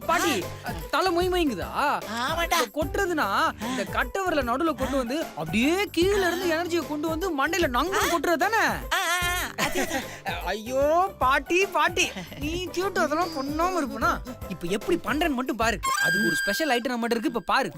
பாட்டி தலை மொய்ங்குதா? ஆமாடா. கொட்டுறதுன்னா இந்த கட்டவரல நடுவுல கொண்டு வந்து அப்படியே கீழ இருந்து எனர்ஜியை கொண்டு வந்து மண்டையில நங்கு கொட்டுறது தானே? ஐயோ பாட்டி பாட்டி, நீ கியூட் அதெல்லாம் பண்ணாம இருப்பனா? இப்ப எப்படி பண்றேன்னு மட்டும் பாரு. அது ஒரு ஸ்பெஷல் ஐட்டம் மட்டும் இருக்கு, இப்ப பாரு.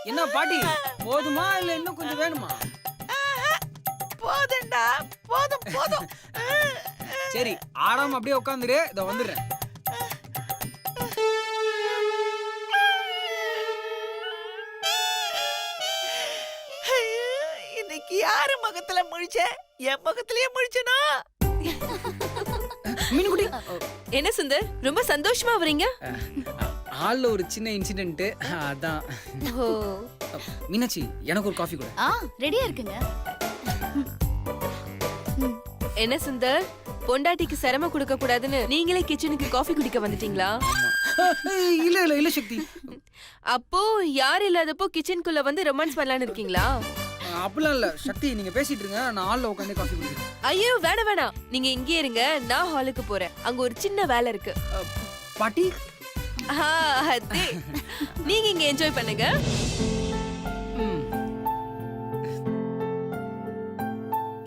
என்ன பாட்டி, போதுமா இல்ல இன்னும் கொஞ்சம் வேணுமா? போதும்டா, போதும் போதும். சரி, ஆடாம அப்படியே உட்காந்துரு, இத வந்துடுறேன். இன்னைக்கு யாரு முகத்துல முழிச்ச? என் முகத்திலேயே முழிச்சனா? மீனுக்குட்டி, என்ன சுந்தர், ரொம்ப சந்தோஷமா வரீங்க? ஆள்ல ஒரு சின்ன இன்சிடென்ட், அதான். மீனாட்சி, எனக்கு ஒரு காஃபி கொடு. ரெடியா இருக்குங்க. என்ன சுந்தர், பொண்டாட்டிக்கு சிரமம் கொடுக்க கூடாதுன்னு நீங்களே கிச்சனுக்கு காஃபி குடிக்க வந்துட்டீங்களா? இல்ல இல்ல இல்ல சக்தி. அப்போ யார் இல்லாதப்போ கிச்சனுக்குள்ள வந்து ரொமான்ஸ் பண்ணலான்னு இருக்கீங்களா? அப்படிலாம் இல்ல சக்தி, நீங்க பேசிட்டு இருங்க, நான் ஹால்ல உட்கார்ந்து காஃபி குடிக்கிறேன். ஐயோ வேணாம் வேணாம், நீங்க இங்கே இருங்க, நான் ஹாலுக்கு போறேன். அங்க ஒரு சின்ன வேலை இருக்கு. பாட்டி, அதே நீங்க இங்க என்ஜாய் பண்ணுங்க.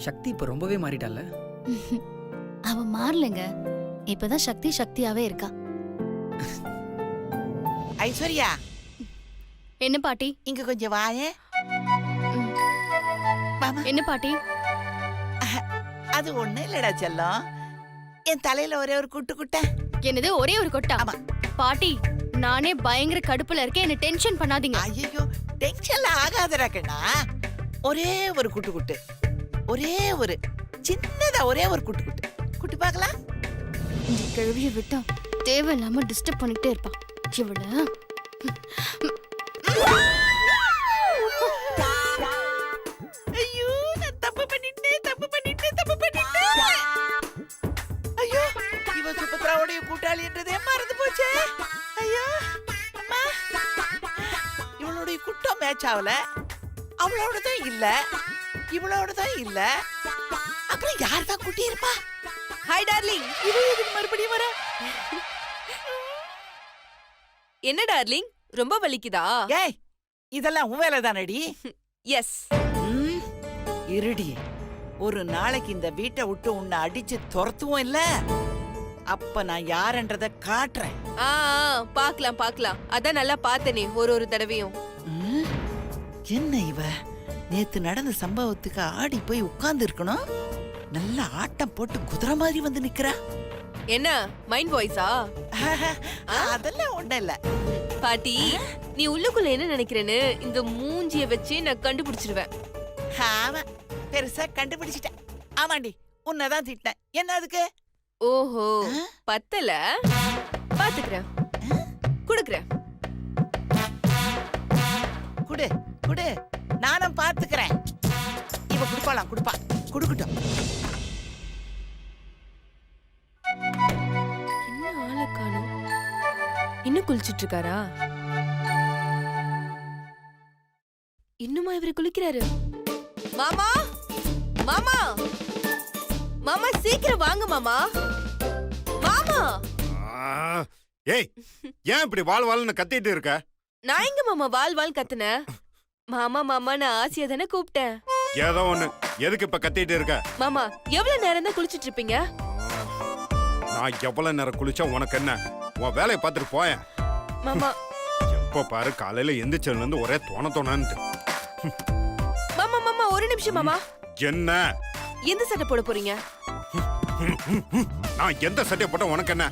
சக்தி இப்ப ரொம்பவே மாறிட்டால. அவ மாறலங்க, இப்பதான் சக்தி சக்தியாவே இருக்கா. ஐஸ்வர்யா, என்ன பாட்டி? இங்க கொஞ்சம் வாயே. என்ன பாட்டி? அது ஒண்ணு இல்லடா செல்லம், என் தலையில ஒரே ஒரு குட்டு குட்ட. என்னது ஒரே ஒரு கொட்டா? பாட்டி, நானே பயங்கர கடுப்புல இருக்கேன், என்ன டென்ஷன் பண்ணாதீங்க. ஐயோ, டென்ஷன்ல ஆகாதடா கண்ணா. ஒரே ஒரு குட்டு குட்டு, ஒரே ஒரு சின்னதா ஒரே ஒரு குட்டு குட்டு குட்டு பார்க்கலாம். இந்த கிழவிய விட்டா தேவையில்லாம டிஸ்டர்ப் பண்ணிட்டே இருப்பா இவள. ஐயோ, நான் தப்பு பண்ணிட்டேன், தப்பு பண்ணிட்டேன், தப்பு பண்ணிட்டேன். ஐயோ, இவ சுபத்ராவுடைய கூட்டாளி என்றதே மறந்து போச்சே. ஐயோ அம்மா, இவளுடைய குட்டம் மேட்ச் ஆகல, அவளோடதான் இல்ல, இவளோடதான் இல்ல. அப்புறம் யார் தான் குட்டி இருப்பா? Hi darling. இவ எதுக்கு மறுபடியும் வர? என்ன டார்லிங், ரொம்ப வலிக்குதா? ஏய், இதெல்லாம் உன் வேலை தானடி? எஸ். இருடி, ஒரு நாளைக்கு இந்த வீட்டை விட்டு உன்னை அடிச்சு துரத்துவோம் இல்ல, அப்ப நான் யாருன்றத காட்டுறேன். பாக்கலாம் பாக்கலாம், அதான் நல்லா பார்த்தனே ஒரு தடவையும். என்ன இவ நேத்து நடந்த சம்பவத்துக்கு ஆடி போய் உட்கார்ந்து இருக்கணும், நல்ல ஆட்டம் போட்டு குதிரை மாதிரி வந்து நிக்கிறா. என்ன மைண்ட் வாய்ஸா? அதெல்லாம் ஒண்ணு இல்ல பாட்டி, நீ உள்ளுக்குள்ள என்ன நினைக்கிறேன்னு இந்த மூஞ்சிய வச்சு நான் கண்டுபிடிச்சிருவேன். ஆமா, பெருசா கண்டுபிடிச்சிட்டேன். ஆமாண்டி, உன்னதான் திட்டேன். என்ன அதுக்கு? ஓஹோ, பத்தல, பாத்துக்கிறேன், குடுக்குறேன். குடு குடு, நானும் பாத்துக்கிறேன். இவ குடுப்பாளாம், குடுப்பா, குடுக்கட்டும். என்ன ஆளை காணோம், இன்னும் குளிச்சிட்டு இருக்காரா? இன்னுமா இவரு குளிக்கிறாரு? மாமா மாமா மாமா, சீக்கிரம் வாங்க மாமா. மாமா, ஏய், ஏன் இப்படி வால் வால்னு கத்திட்டு இருக்க? நான் எங்க மாமா வால் வால் கத்துன? மாமா மாமா, நான் ஆசையா தானே கூப்பிட்டேன். ஏதோ ஒண்ணு, எதுக்கு இப்ப கத்திட்டு இருக்க? மாமா, எவ்வளவு நேரம் தான் குளிச்சிட்டு இருப்பீங்க? நான் எவ்வளவு நேரம் குளிச்சா உனக்கு என்ன? உன் வேலையை பார்த்துட்டு போயேன். மாமா, எப்ப பாரு காலையில எந்திரிச்சதுல இருந்து ஒரே தோணு. மாமா மாமா, ஒரு நிமிஷம் மாமா. என்ன? எந்த சட்டை போட போறீங்க? நான் எந்த சட்டையை போட்ட உனக்கு என்ன?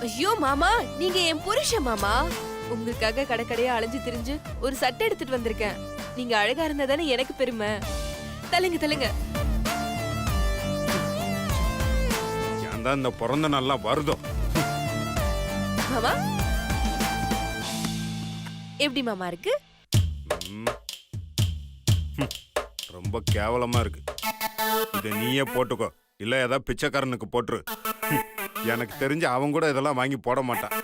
ஐயோ மாமா, நீங்க என் புருஷன் மாமா. உங்களுக்காக கடைக்கடையா அலைஞ்சு திரிஞ்சு ஒரு சட்டை எடுத்துட்டு வந்திருக்கேன். நீங்க அழகா இருந்தா தானே எனக்கு பெருமை. தள்ளுங்க தள்ளுங்க. ஏன்டா இந்த பிறந்த நல்லா வருதோ? மாமா, எப்படி மாமா இருக்கு? ரொம்ப கேவலமா இருக்கு. இதை நீயே போட்டுக்கோ, இல்ல ஏதாவது பிச்சைக்காரனுக்கு போட்டுரு. எனக்கு தெரிஞ்சு அவன் கூட இதெல்லாம் வாங்கி போட மாட்டான்.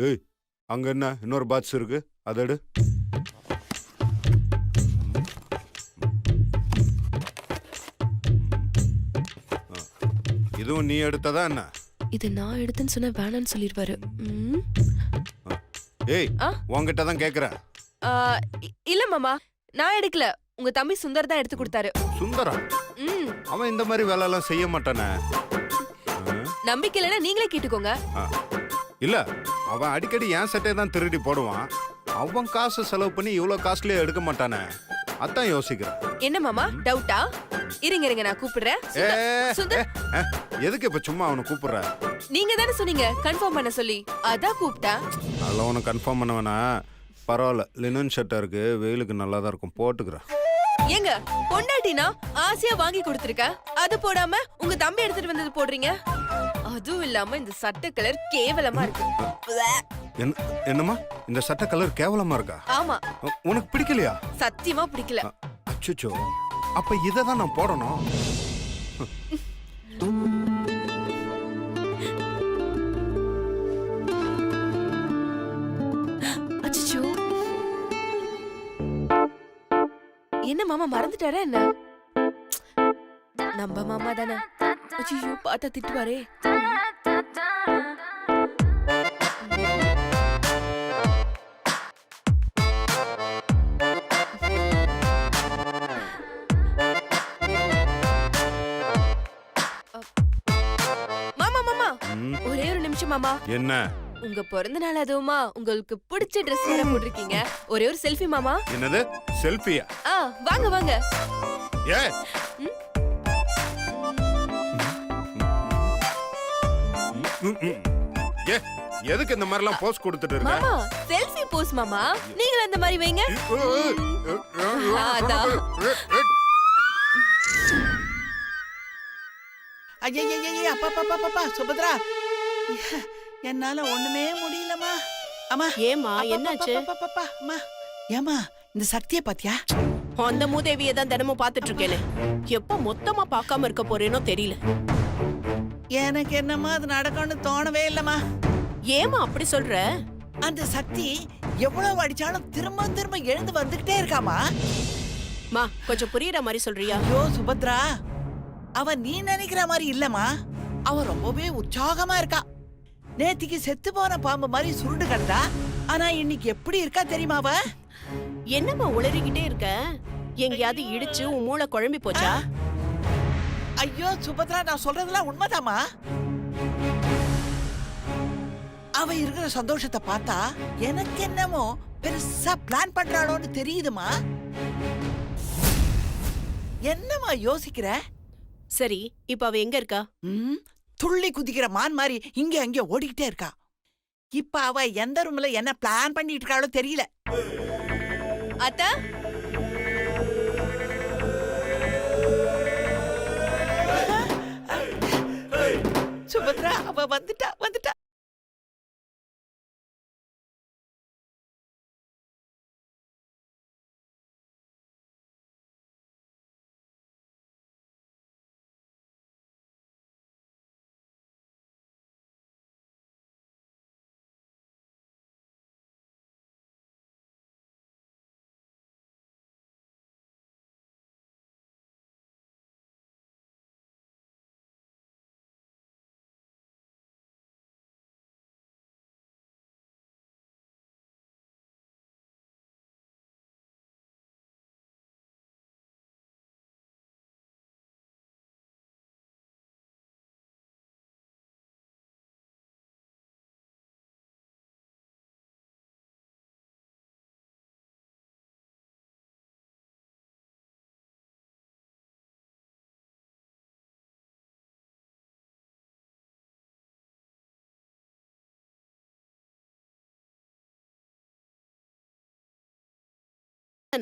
ஏய், அங்க என்ன இன்னொரு பாக்ஸ் இருக்கு, அதை எடு. இதுவும் நீ எடுத்ததா என்ன? இது நான் எடுத்துன்னு சொன்ன வேணான்னு சொல்லிடுவாரு. ஏய், உன்கிட்ட தான் கேக்குறேன். இல்ல மாமா, நான் எடுக்கல. உங்க தம்பி சுந்தர் தான் எடுத்து கொடுத்தாரு. சுந்தரா? அவன் இந்த மாதிரி வேலை எல்லாம் செய்ய மாட்டானே. நம்பிக்கை இல்லைன்னா நீங்களே கேட்டுக்கோங்க. இல்ல, அவன் அடிக்கடி என் சட்டையை தான் திருடி போடுவான். அவன் காசு செலவு பண்ணி இவ்வளவு காஸ்ட்லியா எடுக்க மாட்டானே, அதான் யோசிக்கிறேன். என்ன மாமா டவுட்டா? இருங்க இருங்க, நான் கூப்பிடுறேன். சுந்தர், எதுக்கு இப்ப சும்மா அவனை கூப்பிடுற? நீங்க தானே சொன்னீங்க கன்ஃபார்ம் பண்ண சொல்லி, அதான் கூப்பிட்டேன். அதெல்லாம் உனக்கு கன்ஃபார்ம் பண்ண வேணா. பரவாயில்ல, லினன் ஷர்ட்டா இருக்கு, வெயிலுக்கு நல்லா தான் இருக்கும், போட்டுக்கிறேன். ஏங்க, பொண்டாட்டினா ஆசையா வாங்கி கொடுத்துருக்க, அது போடாம உங்க தம்பி எடுத்துட்டு வந்தது போடுறீங்க. அதுவும் இல்லாம இந்த சட்டை கலர் கேவலமா இருக்கு. என்னம்மா, இந்த சட்டை கலர் கேவலமா இருக்கா? ஆமா. உனக்கு பிடிக்கலையா? சத்தியமா பிடிக்கல. அச்சச்சோ, அப்ப இதை தான் நான் போடணும். அச்சச்சோ, என்ன மாமா மறந்துட்டாரா என்ன? நம்ம மாமா தானே. அச்சச்சோ, பார்த்தா திட்டுவாரே. ஒரே ஒரு நிமிஷம் மாமா. என்ன? உங்க பிறந்த நாள் அதுவுமா உங்களுக்கு பிடிச்ச ட்ரெஸ் வேற போட்டிருக்கீங்க. ஒரே ஒரு செல்ஃபி மாமா. என்னது செல்ஃபியா? வாங்க வாங்க. ஏ, ஏ, எதுக்கு இந்த மாதிரி எல்லாம் போஸ் கொடுத்துட்டு இருக்க? மாமா, செல்ஃபி போஸ் மாமா. நீங்க அந்த மாதிரி வைங்க. அதான். ஐயா, அப்பா சுபத்ரா, என்னால ஒண்ணுமே முடியலமா. அம்மா, ஏமா என்னாச்சு? அம்மா, ஏமா இந்த சக்தியை பாத்தியா? அந்த மூதேவியை தான் தினமும் பாத்துட்டு இருக்கேனே, எப்ப மொத்தமா பார்க்காம இருக்க போறேனோ தெரியல. எனக்கு என்னம்மா அது நடக்கும்னு தோணவே இல்லம்மா. ஏமா அப்படி சொல்ற? அந்த சக்தி எவ்வளவு அடிச்சாலும் திரும்ப திரும்ப எழுந்து வந்துகிட்டே இருக்காமா. மா, கொஞ்சம் புரியுற மாதிரி சொல்றியா? ஐயோ சுபத்ரா, அவ நீ நினைக்கிற மாதிரி இல்லம்மா. அவ ரொம்பவே உற்சாகமா இருக்கா. நேத்திக்கு செத்து போன பாம்பு மாதிரி சுருண்டு கிடந்தா, ஆனா இன்னைக்கு எப்படி இருக்கா தெரியுமா அவ? என்னம்மா உளறிக்கிட்டே இருக்க? எங்கேயாவது இடிச்சு உன் மூளை குழம்பி போச்சா? ஐயோ சுபத்ரா, நான் சொல்றதெல்லாம் உண்மைதாமா. அவ இருக்கிற சந்தோஷத்தை பார்த்தா எனக்கு என்னமோ பெருசா பிளான் பண்றாளோன்னு தெரியுதுமா. என்னமா யோசிக்கிற? சரி, இப்ப அவ எங்க இருக்கா? துள்ளி குதிக்கிற மான் மாதிரி இங்க அங்க ஓடிக்கிட்டே இருக்கா. இப்ப அவ எந்த ரூம்ல என்ன பிளான் பண்ணிட்டு இருக்காளோ தெரியல. அத்தா, சுபத்ரா, அவ வந்துட்டா.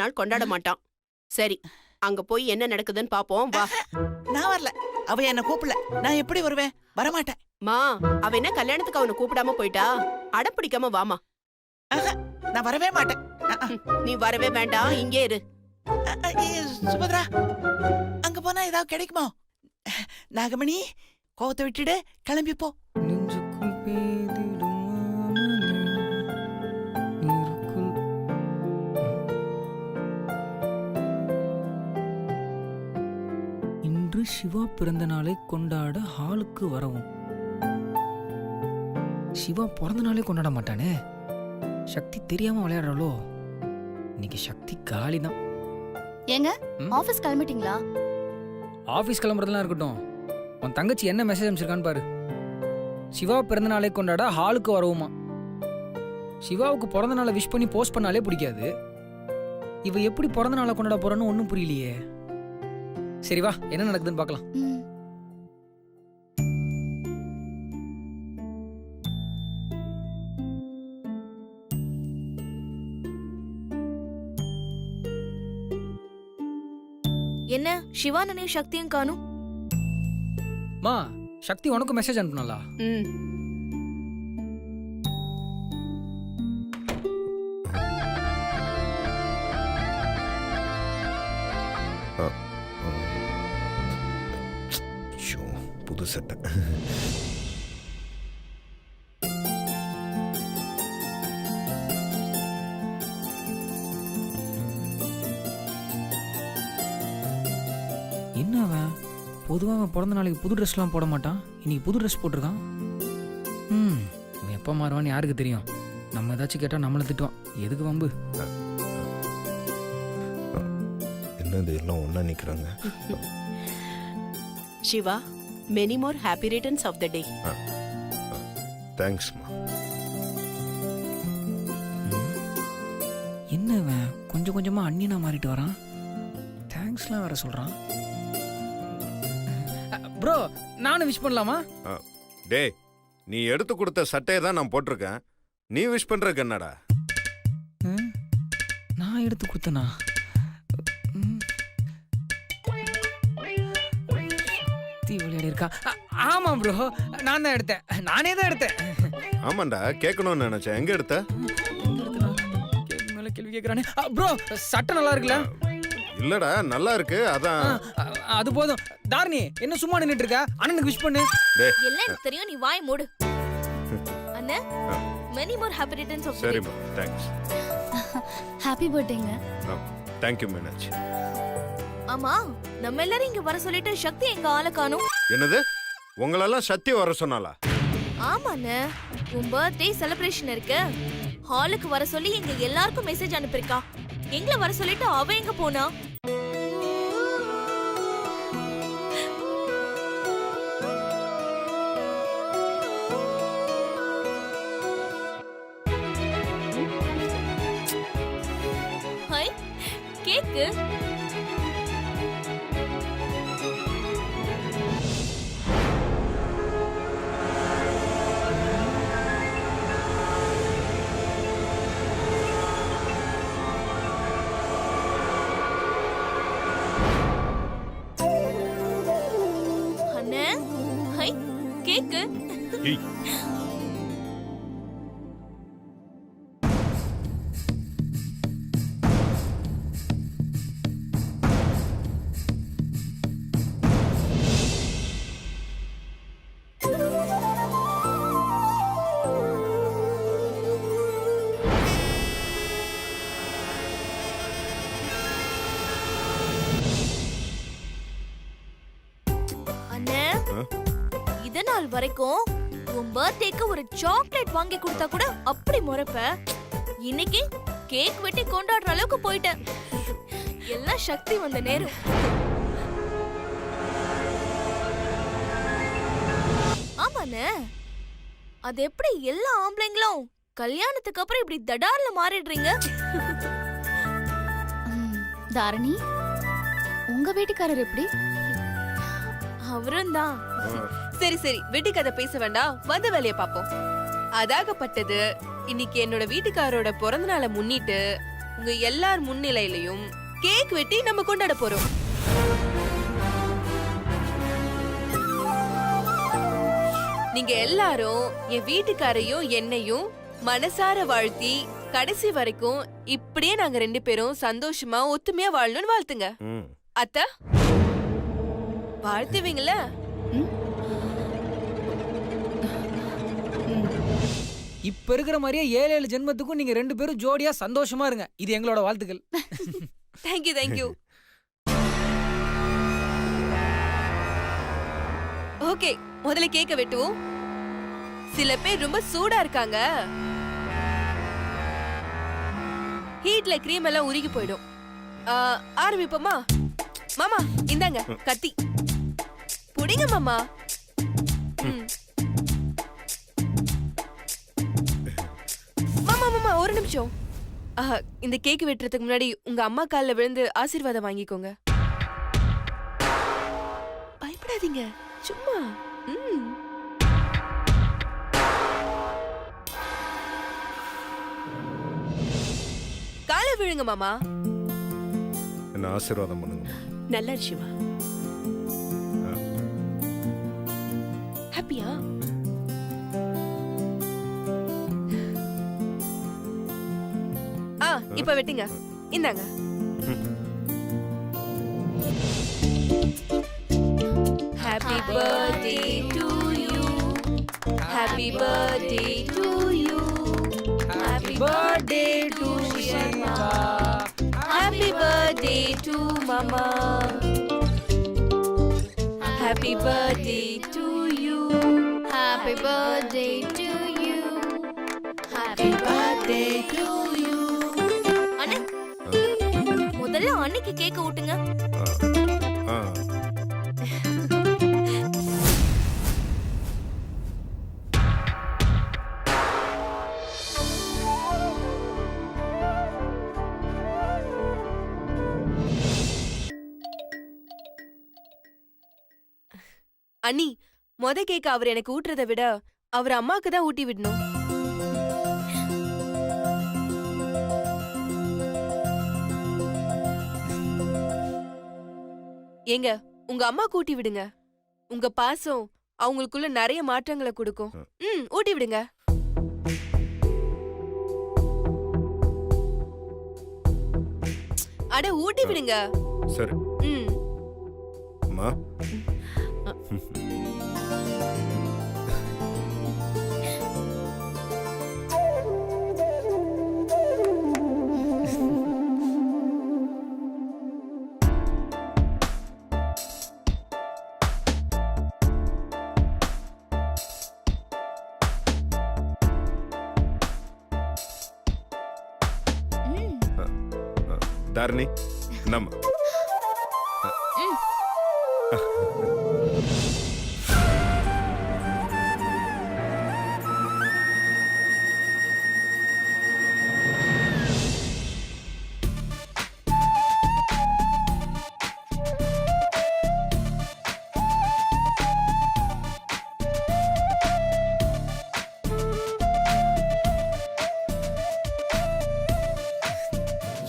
நாள் கொண்டாட மாட்டான். சரி, அங்க போய் என்ன நடக்குதுன்னு பாப்போம் வா. நான் வரல, அவ என்ன கூப்பிடல. நான் எப்படி வருவேன்? வரமாட்டேன். மா, அவ என்ன கல்யாணத்துக்கு அவனை கூப்பிடாம போயிட்டா? அடம் பிடிக்காம வாமா. ஆஹா, நான் வரவே மாட்டேன். நீ வரவே வேண்டாம், இங்கே இரு. சுபத்ரா, அங்க போனா ஏதாவது கிடைக்குமோ? நாகமணி, கோவத்தை விட்டுடு, கிளம்பி போ. நெஞ்சுக்குள் பேதிடும் நீருக்குள். இன்று சிவா பிறந்த நாளை கொண்டாட ஹாலுக்கு வரவும். சிவா பிறந்த நாளே கொண்டாட மாட்டானே. சக்தி தெரியாம விளையாடுறாளோ? இன்னைக்கு சக்தி காலி தான். ஏங்க ம்? ஆபீஸ் கிளம்பிட்டீங்களா? ஆஃபீஸ் கிளம்புறதுலாம் இருக்கட்டும், உன் தங்கச்சி என்ன மெசேஜ் அனுப்பிச்சிருக்கான்னு பாரு. சிவா பிறந்த நாளை கொண்டாட ஹாலுக்கு வரவுமா. சிவாவுக்கு பிறந்த நாளை விஷ் பண்ணி போஸ்ட் பண்ணாலே பிடிக்காது. இவ எப்படி பிறந்த நாளை கொண்டாட போறான்னு ஒன்றும் புரியலையே. சரி வா, என்ன நடக்குதுன்னு பார்க்கலாம். ம். என்ன சிவானனையும் சக்தியும் காணும்? மா, சக்தி உனக்கு மெசேஜ் அனுப்புனாளா? ம். புது சட்டை. என்ன அவன் பொதுவாக அவன் பிறந்த நாளைக்கு புது ட்ரெஸ்லாம் போட மாட்டான். இன்னைக்கு புது ட்ரெஸ் போட்டிருக்கான். இவன் எப்போ மாறுவான்னு யாருக்கு தெரியும்? நம்ம ஏதாச்சும் கேட்டால் நம்மளை திட்டுவான். எதுக்கு வம்பு? என்னது எல்லாம் ஒன்றா நிற்கிறாங்க? Siva, many more happy returns of the day. தேங்க்ஸ்மா. என்ன இவன் கொஞ்சம் கொஞ்சமாக அண்ணினா மாறிட்டு வரான். தேங்க்ஸ்லாம் வேற சொல்கிறான். ப்ரோ, நானும் விஷ் பண்ணலாமா? டேய், நீ எடுத்து கொடுத்த சட்டையை தான் நான் போட்டிருக்கேன். நீ விஷ் பண்ணுறதுக்கு என்னடா? நான் எடுத்து கொடுத்தனா? விளையாடி இருக்கா? ஆமாம் ப்ரோ, நான் தான் எடுத்தேன். நானே தான் எடுத்தேன். ஆமாண்டா, கேட்கணும்னு நினைச்சேன். எங்க எடுத்த? கேள்வி மேல கேள்வி கேட்கறானே. ப்ரோ, சட்டை நல்லா இருக்குல்ல? இல்லடா, நல்லா இருக்கு. அதான். அது போதும். தாரணி, என்ன சும்மா நின்னுட்டு இருக்க? அண்ணனுக்கு விஷ் பண்ணு. டேய், எல்லாம் எனக்கு தெரியும், நீ வாய் மூடு. அண்ணா, many more happy returns of the day. சரிம்மா, தேங்க்ஸ். ஹாப்பி பர்த்டேங்க. தேங்க்யூ மீனாட்சி. ஆமா, நம்ம எல்லாரும் இங்க வர சொல்லிட்டு சக்தி எங்க ஆளை காணும்? என்னது, உங்களெல்லாம் சத்தியம் வர சொன்னாலா? ஆமாண்ணே, உன் பர்த்டே செலிப்ரேஷன் இருக்கு. ஹாலுக்கு வர சொல்லி எங்க எல்லாருக்கும் மெசேஜ் அனுப்பியிருக்கா. எங்களை வர சொல்லிட்டு அவ எங்க போனா? ஹாய், கேக்கு. அண்ணே, ஹாய், கேக்கு. ஏய், அண்ணே, இதனால் வரைக்கும் உன் பர்த்டேக்கு ஒரு சாக்லேட் வாங்கி கொடுத்தா கூட அப்படி முறைப்ப. இன்னைக்கு கேக் வெட்டி கொண்டாடுற அளவுக்கு போயிட்டேன். எல்லாம் சக்தி வந்த நேரம். ஆமாண்ணே, அது எப்படி எல்லா ஆம்பளைங்களும் கல்யாணத்துக்கு அப்புறம் இப்படி தடார்ல மாறிடுறீங்க? தாரணி, உங்க வீட்டுக்காரர் எப்படி? அவரும் தான். சரி சரி, வெட்டி கதை பேச வேண்டாம், வந்த வேலையை பார்ப்போம். அதாகப்பட்டது, இன்னைக்கு என்னோட வீட்டுக்காரோட பிறந்த நாளை முன்னிட்டு உங்க எல்லார் முன்னிலையிலையும் கேக் வெட்டி நம்ம கொண்டாட போறோம். நீங்க எல்லாரும் என் வீட்டுக்காரையும் என்னையும் மனசார வாழ்த்தி கடைசி வரைக்கும் இப்படியே நாங்க 2 பேரும் சந்தோஷமா ஒத்துமையா வாழணும்னு வாழ்த்துங்க. ம். அத்தை வாழ்த்துவீங்களா? இப்ப இருக்கிற மாதிரியே 7 ஜென்மத்துக்கும் நீங்க 2 பேரும் ஜோடியா சந்தோஷமா இருங்க. இது எங்களோட வாழ்த்துக்கள். Thank you thank you. ஓகே, முதல்ல கேக்க வெட்டுவோம். சில பேர் ரொம்ப சூடா இருக்காங்க. ஹீட்ல கிரீம் எல்லாம் உருகி போயிடும். ஆரம்பிப்போமா? மாமா இந்தாங்க கத்தி. புடிங்க மாமா. மாமா மாமா ஒரு நிமிஷம். இந்த கேக் வெட்டுறதுக்கு முன்னாடி உங்க அம்மா கால்ல விழுந்து ஆசீர்வாதம் வாங்கிக்கோங்க. பயப்படாதீங்க, சும்மா. காலை விழுங்க மாமா. என்ன ஆசீர்வாதம் பண்ணுங்க. நல்லா இரு சிவா. ஹாப்பியா? இப்ப வெட்டுங்க. இந்தாங்க. Happy birthday to you. Happy birthday to you. Happy birthday to Shiva. Happy birthday to Mama. Happy birthday to you. Happy birthday to you. Happy birthday to you. அண்ணே, முதல்ல அன்னைக்கு கேக்க ஊட்டுங்க. ஆ. அண்ணி, மொத கேக்க அவர் எனக்கு ஊட்டுறதை விட அவர் அம்மாக்கு தான் ஊட்டி விடணும். ஏங்க, உங்க அம்மா ஊட்டி விடுங்க. உங்க பாசம் அவங்களுக்குள்ள நிறைய மாற்றங்களை கொடுக்கும். ஊட்டி விடுங்க. அட ஊட்டி விடுங்க. சரி. அம்மா. தாரணி நம்ம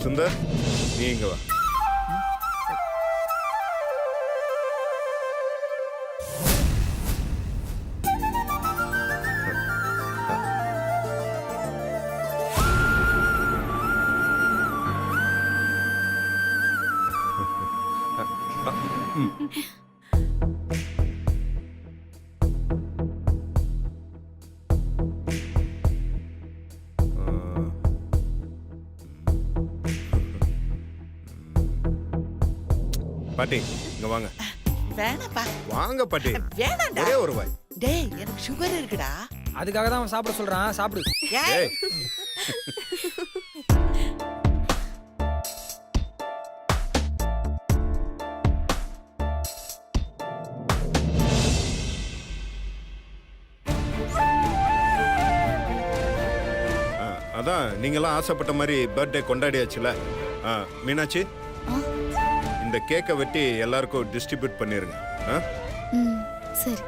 சுந்தர், நீ இங்க வா. பாட்டி இங்க வாங்க. வேணாப்பா. வாங்க பாட்டி. வேணாண்டா. ஒரே ஒரு வாய். டேய், எனக்கு சுகர் இருக்குடா. அதுக்காக தான் அவன் சாப்பிட சொல்றான். சாப்பிடு. ஏய். அதான் நீங்களாம் ஆசைப்பட்ட மாதிரி பர்த்டே கொண்டாடியாச்சுல. மீனாட்சி, இந்த கேக்கை வெட்டி எல்லாருக்கும் டிஸ்ட்ரிபியூட் பண்ணிருங்க. சரி.